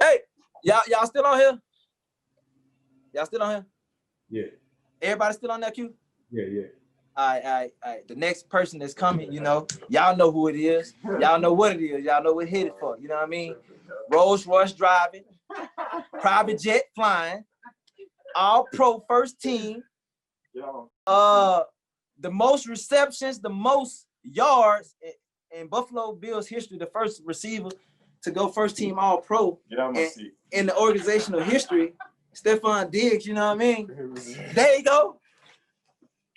Hey, y'all still on here? Y'all still on here? Yeah. Everybody still on that queue? Yeah. All right. The next person that's coming, y'all know who it is. Y'all know what it is. Y'all know what hit it for. You know what I mean? Rolls Royce driving, private jet flying, all pro first team. The most receptions, the most yards in Buffalo Bills history, the first receiver to go first team all pro in the organizational history, Stefon Diggs, you know what I mean? There you go.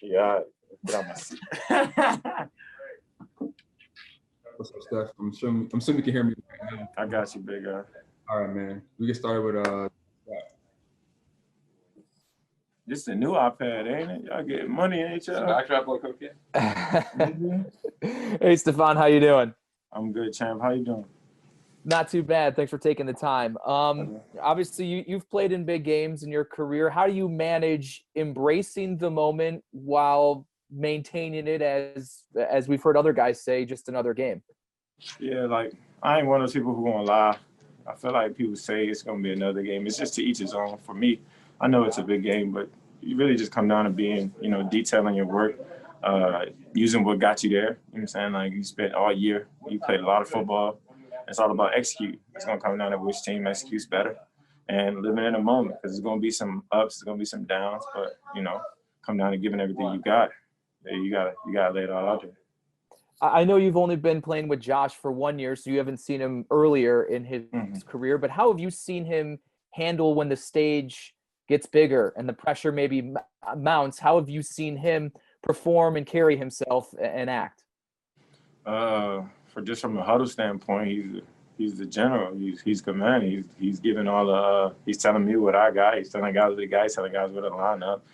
Yeah, get out my seat. What's up, Steph? I'm assuming you can hear me right now. I got you, big guy. All right, man. We get started with This is a new iPad, ain't it? Y'all getting money, ain't y'all? Backdraft look okay. Hey, Stefon, how you doing? I'm good, champ. How you doing? Not too bad. Thanks for taking the time. Obviously, you've played in big games in your career. How do you manage embracing the moment while maintaining it as we've heard other guys say, just another game? Yeah, like, I ain't one of those people who gonna lie. I feel like people say it's gonna be another game. It's just to each his own. For me, I know it's a big game, but you really just come down to being, detailing your work, using what got you there. You know what I'm saying? Like, you spent all year, you played a lot of football. It's all about execute. It's going to come down to which team executes better and living in the moment, because there's going to be some ups, there's going to be some downs, but, come down to giving everything you got. You got to lay it all out there. I know you've only been playing with Josh for 1 year, so you haven't seen him earlier in his career, but how have you seen him handle when the stage gets bigger and the pressure maybe mounts? How have you seen him perform and carry himself and act? From a huddle standpoint, he's the general. He's commanding. He's giving all the. He's telling me what I got. He's telling guys what he got. He's telling guys what to line up.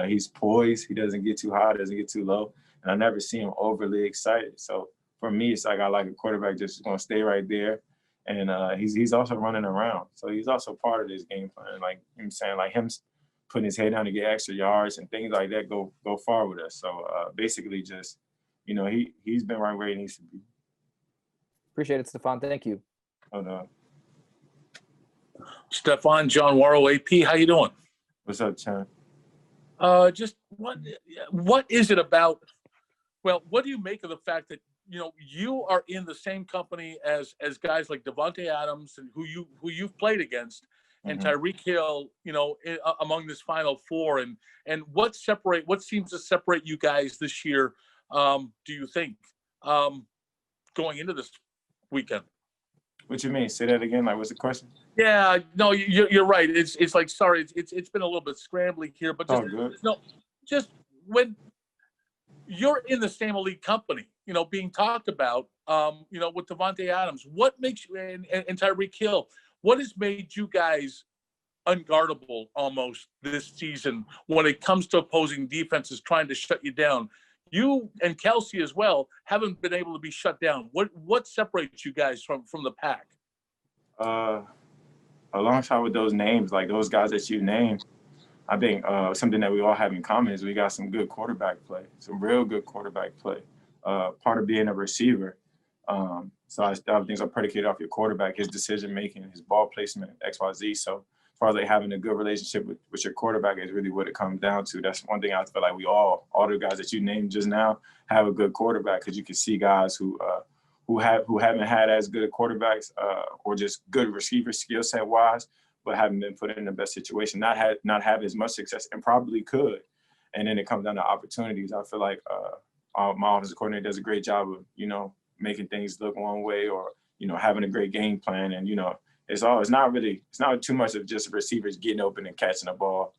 He's poised. He doesn't get too high. Doesn't get too low. And I never see him overly excited. So for me, it's like I like a quarterback just going to stay right there. And he's also running around. So he's also part of this game plan. Like I'm saying, like him putting his head down to get extra yards and things like that go far with us. So basically, just he's been right where he needs to be. Appreciate it, Stefon. Thank you. Oh, no. Stefon, John Warrow, AP, how you doing? What's up, Chan? Just what is it about? Well, what do you make of the fact that you are in the same company as guys like Davante Adams and who you've played against, and Tyreek Hill, among this Final Four, and what seems to separate you guys this year? Do you think going into this weekend? What you mean? Say that again. Like, what's the question? Yeah, no, you're right. It's like, sorry, it's been a little bit scrambly here, but just when you're in the same elite company, being talked about, with Davante Adams, what makes you and Tyreek Hill, what has made you guys unguardable almost this season when it comes to opposing defenses trying to shut you down? You and Kelsey as well haven't been able to be shut down. What separates you guys from the pack? Alongside with those names, like those guys that you named, I think something that we all have in common is we got some good quarterback play, some real good quarterback play. Part of being a receiver. So I think things are predicated off your quarterback, his decision making, his ball placement, XYZ. So as far as like having a good relationship with your quarterback is really what it comes down to. That's one thing I feel like we all the guys that you named just now have a good quarterback, because you can see guys who haven't had as good quarterbacks or just good receiver skill set wise, but haven't been put in the best situation, not have as much success, and probably could. And then it comes down to opportunities. I feel like my offensive coordinator does a great job of making things look one way, or having a great game plan. And it's not too much of just receivers getting open and catching the ball.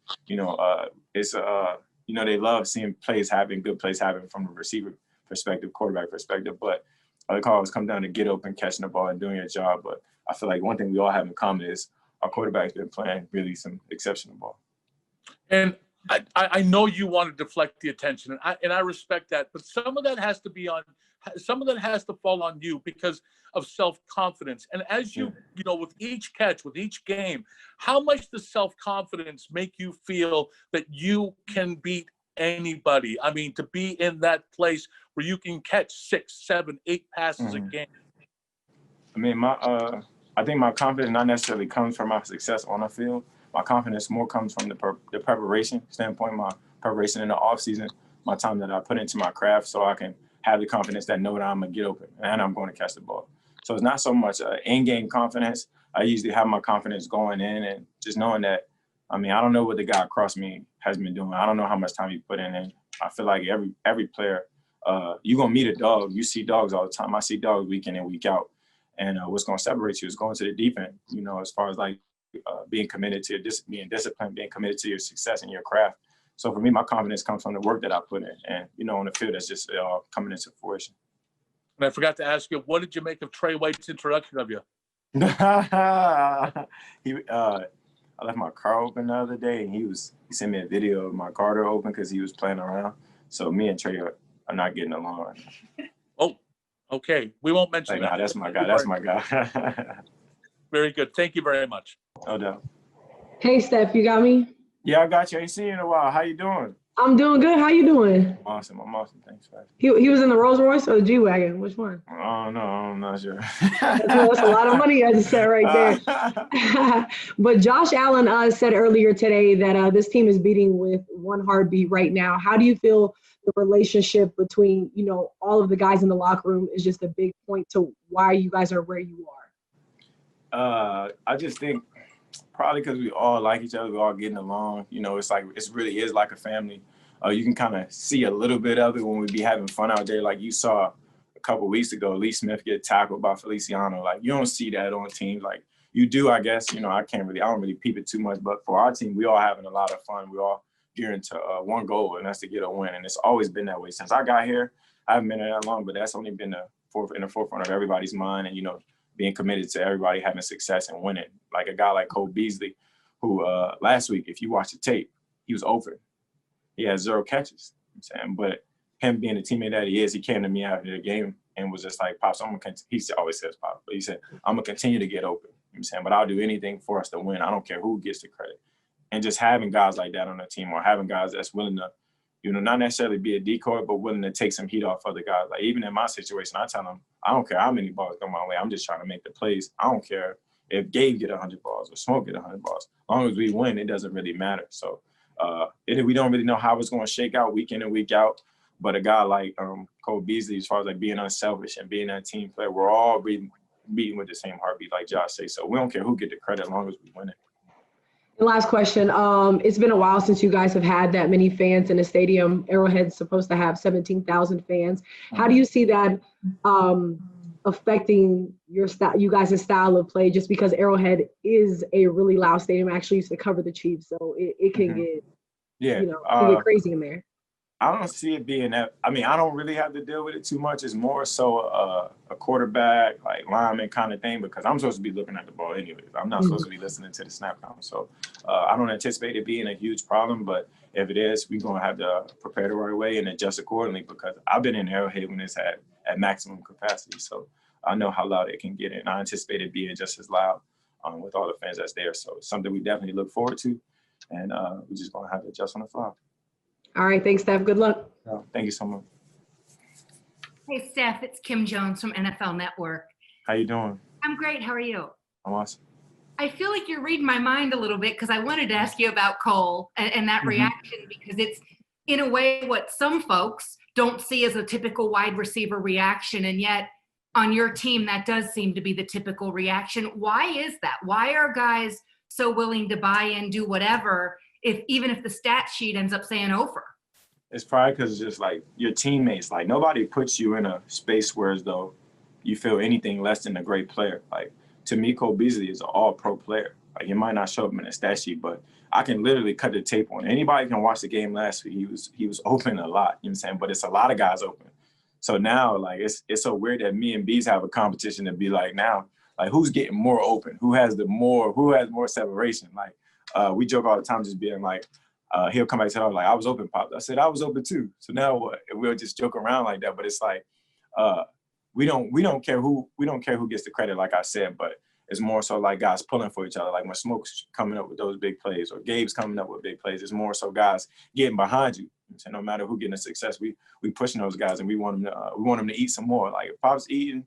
It's they love seeing good plays happen from a receiver perspective, quarterback perspective, but it always comes down to get open, catching the ball, and doing your job. But I feel like one thing we all have in common is our quarterback's been playing really some exceptional ball. And I know you want to deflect the attention, and I respect that, but some of that has to fall on you because of self-confidence. And as you with each catch, with each game, how much does self-confidence make you feel that you can beat anybody? I mean, to be in that place where you can catch 6, 7, 8 passes a game. I mean, I I think my confidence not necessarily comes from my success on the field. My confidence more comes from the preparation standpoint, my preparation in the off season, my time that I put into my craft, so I can have the confidence that know that I'm gonna get open and I'm going to catch the ball. So it's not so much in-game confidence. I usually have my confidence going in and just knowing that. I mean, I don't know what the guy across me has been doing. I don't know how much time he put in. And I feel like every player, you're gonna meet a dog. You see dogs all the time. I see dogs week in and week out. And what's going to separate you is going to the deep end, you know, as far as like being committed to being disciplined, being committed to your success and your craft. So for me, my confidence comes from the work that I put in. And, you know, on the field, that's just coming into fruition. And I forgot to ask you, what did you make of Trey White's introduction of you? I left my car open the other day, and he sent me a video of my car door open because he was playing around. So me and Trey are not getting along right now. Oh. Okay, we won't mention that. Nah, that's my guy. That's my guy. Very good. Thank you very much. No doubt. Hey, Steph, you got me? Yeah, I got you. I ain't seen you in a while. How you doing? I'm doing good. How you doing? I'm awesome. Thanks, man. He was in the Rolls Royce or the G-Wagon? Which one? Oh, no, I'm not sure. That's a lot of money I just said right there. But Josh Allen said earlier today that this team is beating with one heartbeat right now. How do you feel the relationship between, you know, all of the guys in the locker room is just a big point to why you guys are where you are? I just think probably because we all like each other, we all getting along. You know, it's like it really is like a family. You can kind of see a little bit of it when we be having fun out there. Like you saw a couple of weeks ago, Lee Smith get tackled by Feliciano. Like you don't see that on teams. Like you do, I guess. You know, I don't really peep it too much. But for our team, we all having a lot of fun. We all gearing to one goal, and that's to get a win. And it's always been that way since I got here. I haven't been there that long, but that's only been in the forefront of everybody's mind. And you know, being committed to everybody having success and winning. Like a guy like Cole Beasley, who last week, if you watch the tape, he was open. He had 0 catches. You know what I'm saying, but him being the teammate that he is, he came to me after the game and was just like, "Pops, he always says Pops, but he said, I'm gonna continue to get open. You know what I'm saying, but I'll do anything for us to win. I don't care who gets the credit." And just having guys like that on the team, or having guys that's willing to, you know, not necessarily be a decoy, but willing to take some heat off other guys. Like even in my situation, I tell them, I don't care how many balls go my way. I'm just trying to make the plays. I don't care if Gabe get 100 balls or Smoke get 100 balls. As long as we win, it doesn't really matter. So we don't really know how it's going to shake out week in and week out. But a guy like Cole Beasley, as far as like being unselfish and being a team player, we're all beating with the same heartbeat, like Josh says. So we don't care who get the credit as long as we win it. The last question. It's been a while since you guys have had that many fans in the stadium. Arrowhead's supposed to have 17,000 fans. How do you see that affecting you guys' style of play? Just because Arrowhead is a really loud stadium. I actually used to cover the Chiefs, so it can get, it can get crazy in there. I don't see it being that. I mean, I don't really have to deal with it too much. It's more so a quarterback, like lineman kind of thing, because I'm supposed to be looking at the ball anyways. I'm not supposed to be listening to the snap count. So I don't anticipate it being a huge problem. But if it is, we're going to have to prepare the right way and adjust accordingly, because I've been in Arrowhead when it's at maximum capacity. So I know how loud it can get, and I anticipate it being just as loud with all the fans that's there. So it's something we definitely look forward to, and we're just going to have to adjust on the fly. All right, thanks, Steph. Good luck. Thank you so much. Hey, Steph, it's Kim Jones from NFL Network. How you doing? I'm great. How are you? I'm awesome. I feel like you're reading my mind a little bit, because I wanted to ask you about Cole and that reaction, because it's, in a way, what some folks don't see as a typical wide receiver reaction, and yet on your team, that does seem to be the typical reaction. Why is that? Why are guys so willing to buy in, do whatever, even if the stat sheet ends up saying over? It's probably because it's just like your teammates. Like nobody puts you in a space where as though you feel anything less than a great player. Like to me, Cole Beasley is an all-pro player. Like he might not show up in the stat sheet, but I can literally cut the tape on. Anybody can watch the game last week. He was open a lot. You know what I'm saying? But it's a lot of guys open. So now, like it's so weird that me and Bees have a competition to be like now, like who's getting more open? Who has more separation? Like. We joke all the time, just being like, he'll come back to us like, I was open, Pop. I said, I was open too. So now what? And we'll just joke around like that. But it's like, we don't care who gets the credit, like I said, but it's more so like guys pulling for each other. Like when Smoke's coming up with those big plays, or Gabe's coming up with big plays, it's more so guys getting behind you. So no matter who getting the success, we pushing those guys, and we want them to eat some more. Like if Pop's eating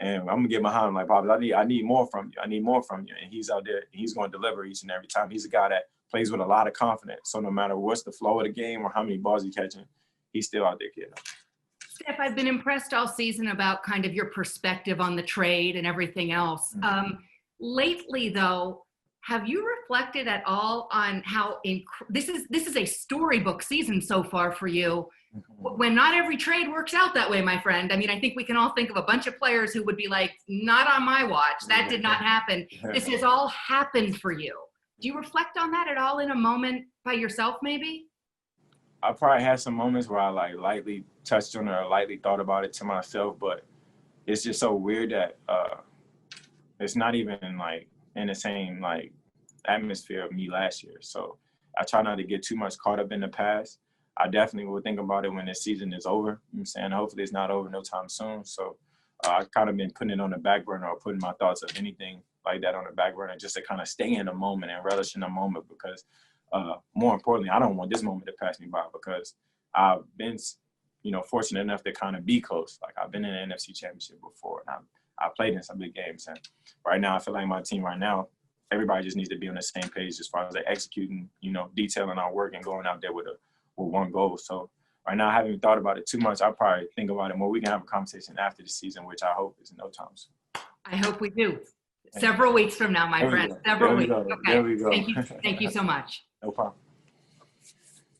And I'm gonna get behind him like, Pops, I need more from you. I need more from you. And he's out there, he's gonna deliver each and every time. He's a guy that plays with a lot of confidence. So no matter what's the flow of the game or how many balls he's catching, he's still out there getting them. Steph, I've been impressed all season about kind of your perspective on the trade and everything else. Lately, though, have you reflected at all on how this is a storybook season so far for you? When not every trade works out that way, my friend. I mean, I think we can all think of a bunch of players who would be like, not on my watch. That did not happen. This has all happened for you. Do you reflect on that at all in a moment by yourself, maybe? I probably had some moments where I like lightly touched on it or lightly thought about it to myself, but it's just so weird that it's not even like in the same like atmosphere of me last year. So I try not to get too much caught up in the past. I definitely will think about it when this season is over. You know what I'm saying? Hopefully it's not over no time soon. So I've kind of been putting it on the back burner or putting my thoughts of anything like that on the back burner just to kind of stay in the moment and relish in the moment because more importantly, I don't want this moment to pass me by because I've been, fortunate enough to kind of be close. Like I've been in an NFC Championship before. And I played in some big games. And right now, I feel like my team right now, everybody just needs to be on the same page as far as like executing, detailing our work and going out there with one goal. So right now, I haven't even thought about it too much. I'll probably think about it more. We can have a conversation after the season, which I hope is in no time soon. I hope we do. Several weeks from now, my friend. Several weeks. Okay. There we go. Thank you so much. No problem.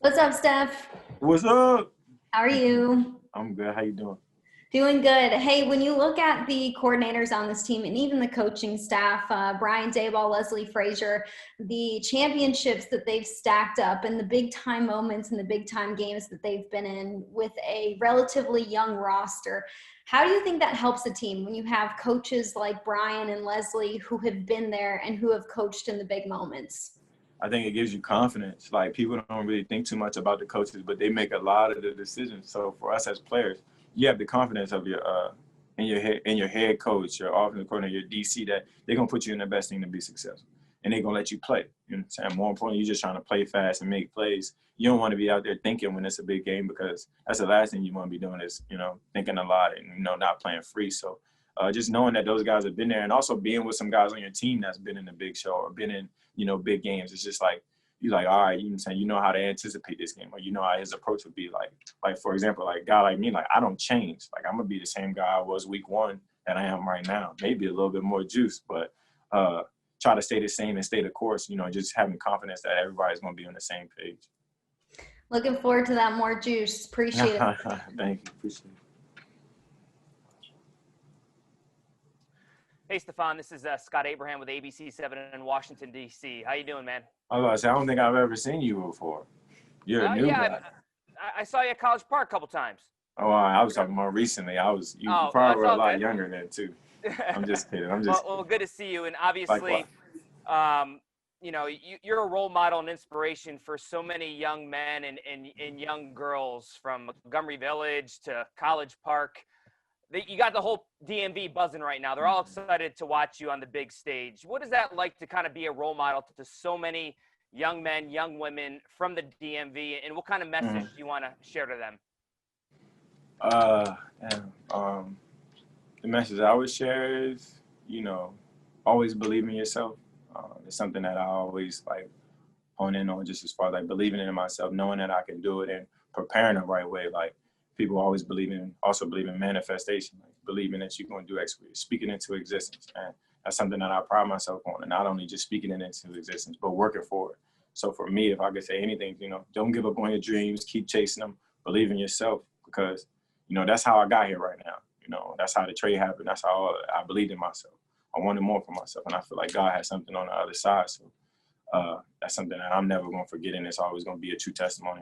What's up, Steph? What's up? How are you? I'm good. How you doing? Doing good. Hey, when you look at the coordinators on this team and even the coaching staff, Brian Daboll, Leslie Frazier, the championships that they've stacked up and the big time moments and the big time games that they've been in with a relatively young roster, how do you think that helps a team when you have coaches like Brian and Leslie who have been there and who have coached in the big moments? I think it gives you confidence. Like people don't really think too much about the coaches, but they make a lot of the decisions. So for us as players, you have the confidence of your in your head coach, your offensive coordinator, your DC that they're gonna put you in the best thing to be successful, and they're gonna let you play. You know what I'm saying? More importantly, you're just trying to play fast and make plays. You don't want to be out there thinking when it's a big game because that's the last thing you want to be doing is thinking a lot and not playing free. So just knowing that those guys have been there and also being with some guys on your team that's been in the big show or been in big games, it's just like. You're like, all right, you know what I'm saying? You know how to anticipate this game, or you know how his approach would be. Like for example, like a guy like me, like I don't change. Like I'm gonna be the same guy I was week one that I am right now. Maybe a little bit more juice, but try to stay the same and stay the course. Just having confidence that everybody's gonna be on the same page. Looking forward to that more juice. Appreciate it. Thank you. Appreciate it. Hey, Stefon, this is Scott Abraham with ABC7 in Washington, D.C. How you doing, man? I was about to say, I don't think I've ever seen you before. You're a new guy. I saw you at College Park a couple times. Oh, I was talking more recently. You probably were a lot younger then, too. I'm just kidding. Well, good to see you. And obviously, you're a role model and inspiration for so many young men and young girls from Montgomery Village to College Park. You got the whole DMV buzzing right now. They're all excited to watch you on the big stage. What is that like to kind of be a role model to so many young men, young women from the DMV, and what kind of message do you want to share to them? The message I would share is, always believe in yourself. It's something that I always hone in on, just as far as believing in myself, knowing that I can do it and preparing the right way. People always believe in manifestation, believing that you're going to do X, speaking into existence. And that's something that I pride myself on, and not only just speaking it into existence, but working for it. So for me, if I could say anything, don't give up on your dreams, keep chasing them, believe in yourself, because, that's how I got here right now. That's how the trade happened. That's how I believed in myself. I wanted more for myself, and I feel like God has something on the other side. So that's something that I'm never going to forget, and it's always going to be a true testimony.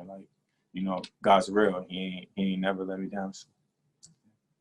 God's real. He ain't never let me down. So